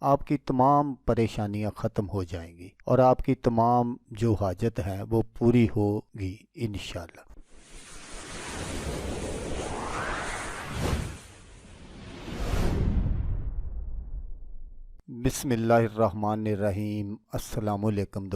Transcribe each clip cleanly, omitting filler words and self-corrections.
آپ کی تمام پریشانیاں ختم ہو جائیں گی اور آپ کی تمام جو حاجت ہے وہ پوری ہوگی انشاءاللہ۔ بسم اللہ الرحمن الرحیم۔ السلام-o-Alaikum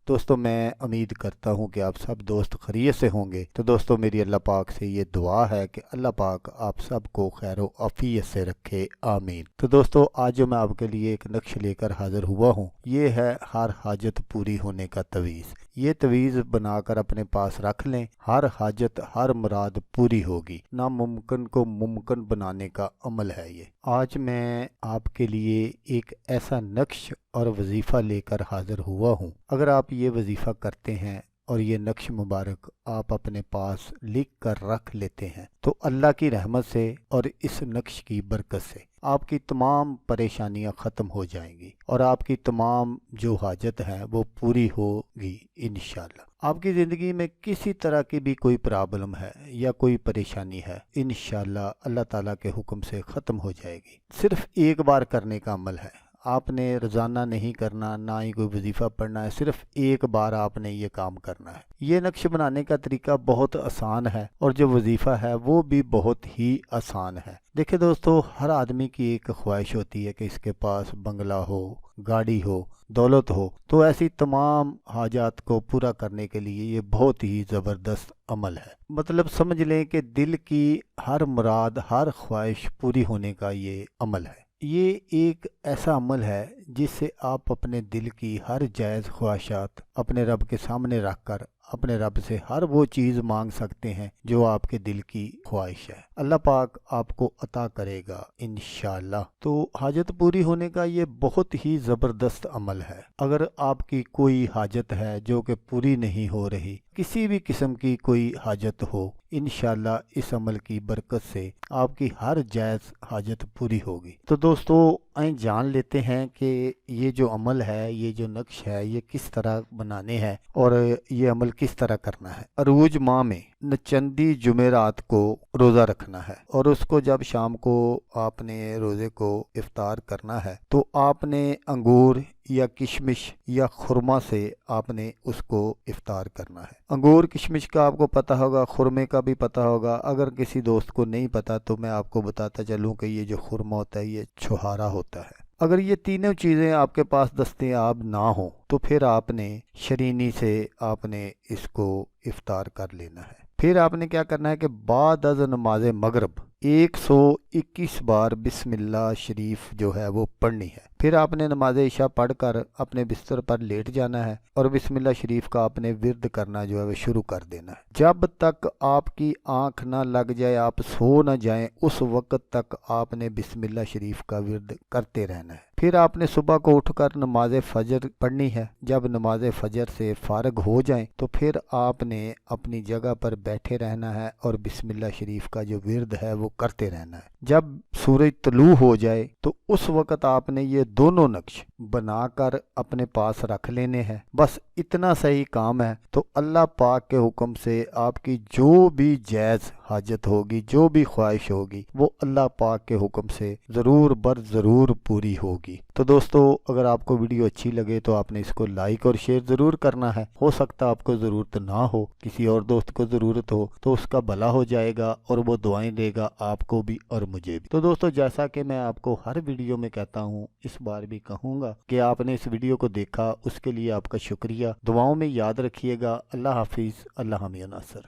دوستو میں امید کرتا ہوں کہ آپ سب دوست خیریت سے ہوں گے۔ تو دوستو میری اللہ پاک سے یہ دعا ہے کہ اللہ پاک آپ سب کو خیر و عافیت سے رکھے، آمین۔ تو دوستو آج جو میں آپ کے لیے ایک نقش لے کر حاضر ہوا ہوں، یہ ہے ہر حاجت پوری ہونے کا تعویذ۔ یہ تعویذ بنا کر اپنے پاس رکھ لیں، ہر حاجت ہر مراد پوری ہوگی۔ ناممکن کو ممکن بنانے کا عمل ہے یہ۔ آج میں آپ کے لیے ایک ایسا نقش اور وظیفہ لے کر حاضر ہوا ہوں۔ اگر آپ یہ وظیفہ کرتے ہیں اور یہ نقش مبارک آپ اپنے پاس لکھ کر رکھ لیتے ہیں تو اللہ کی رحمت سے اور اس نقش کی برکت سے آپ کی تمام پریشانیاں ختم ہو جائیں گی اور آپ کی تمام جو حاجت ہے وہ پوری ہوگی انشاءاللہ۔ آپ کی زندگی میں کسی طرح کی بھی کوئی پرابلم ہے یا کوئی پریشانی ہے، انشاءاللہ اللہ تعالیٰ کے حکم سے ختم ہو جائے گی۔ صرف ایک بار کرنے کا عمل ہے، آپ نے روزانہ نہیں کرنا، نہ ہی کوئی وظیفہ پڑھنا ہے، صرف ایک بار آپ نے یہ کام کرنا ہے۔ یہ نقش بنانے کا طریقہ بہت آسان ہے اور جو وظیفہ ہے وہ بھی بہت ہی آسان ہے۔ دیکھیں دوستو، ہر آدمی کی ایک خواہش ہوتی ہے کہ اس کے پاس بنگلہ ہو، گاڑی ہو، دولت ہو، تو ایسی تمام حاجات کو پورا کرنے کے لیے یہ بہت ہی زبردست عمل ہے۔ مطلب سمجھ لیں کہ دل کی ہر مراد، ہر خواہش پوری ہونے کا یہ عمل ہے۔ یہ ایک ایسا عمل ہے جس سے آپ اپنے دل کی ہر جائز خواہشات اپنے رب کے سامنے رکھ کر اپنے رب سے ہر وہ چیز مانگ سکتے ہیں جو آپ کے دل کی خواہش ہے۔ اللہ پاک آپ کو عطا کرے گا انشاءاللہ۔ تو حاجت پوری ہونے کا یہ بہت ہی زبردست عمل ہے۔ اگر آپ کی کوئی حاجت ہے جو کہ پوری نہیں ہو رہی، کسی بھی قسم کی کوئی حاجت ہو، انشاءاللہ اس عمل کی برکت سے آپ کی ہر جائز حاجت پوری ہوگی۔ تو دوستو آئیں جان لیتے ہیں کہ یہ جو عمل ہے، یہ جو نقش ہے، یہ کس طرح بنانے ہیں اور یہ عمل کس طرح کرنا ہے۔ عروج ماہ میں نچندی جمعرات کو روزہ رکھنا ہے اور اس کو جب شام کو آپ نے روزے کو افطار کرنا ہے تو آپ نے انگور یا کشمش یا خرما سے آپ نے اس کو افطار کرنا ہے۔ انگور کشمش کا آپ کو پتہ ہوگا، خرمے کا بھی پتہ ہوگا۔ اگر کسی دوست کو نہیں پتہ تو میں آپ کو بتاتا چلوں کہ یہ جو خرما ہوتا ہے یہ چھہارا ہوتا ہے۔ اگر یہ تینوں چیزیں آپ کے پاس دستیاب نہ ہوں تو پھر آپ نے شرینی سے آپ نے اس کو افطار کر لینا ہے۔ پھر آپ نے کیا کرنا ہے کہ بعد از نماز مغرب 121 بار بسم اللہ شریف جو ہے وہ پڑھنی ہے۔ پھر آپ نے نماز عشاء پڑھ کر اپنے بستر پر لیٹ جانا ہے اور بسم اللہ شریف کا آپ نے ورد کرنا جو ہے وہ شروع کر دینا ہے۔ جب تک آپ کی آنکھ نہ لگ جائے، آپ سو نہ جائیں، اس وقت تک آپ نے بسم اللہ شریف کا ورد کرتے رہنا ہے۔ پھر آپ نے صبح کو اٹھ کر نماز فجر پڑھنی ہے۔ جب نماز فجر سے فارغ ہو جائیں تو پھر آپ نے اپنی جگہ پر بیٹھے رہنا ہے اور بسم اللہ شریف کا جو ورد ہے وہ کرتے رہنا ہے۔ جب سورج طلوع ہو جائے تو اس وقت آپ نے یہ دونوں نقش بنا کر اپنے پاس رکھ لینے ہیں۔ بس اتنا صحیح کام ہے تو اللہ پاک کے حکم سے آپ کی جو بھی جائز حاجت ہوگی، جو بھی خواہش ہوگی، وہ اللہ پاک کے حکم سے ضرور بر ضرور پوری ہوگی۔ تو دوستو اگر آپ کو ویڈیو اچھی لگے تو آپ نے اس کو لائک اور شیئر ضرور کرنا ہے۔ ہو سکتا آپ کو ضرورت نہ ہو، کسی اور دوست کو ضرورت ہو تو اس کا بھلا ہو جائے گا اور وہ دعائیں دے گا آپ کو بھی اور مجھے بھی۔ تو دوستو جیسا کہ میں آپ کو ہر ویڈیو میں کہتا ہوں، اس بار بھی کہوں گا کہ آپ نے اس ویڈیو کو دیکھا، اس کے لیے آپ کا شکریہ۔ دعاؤں میں یاد رکھیے گا۔ اللہ حافظ، اللہ حامی و ناصر۔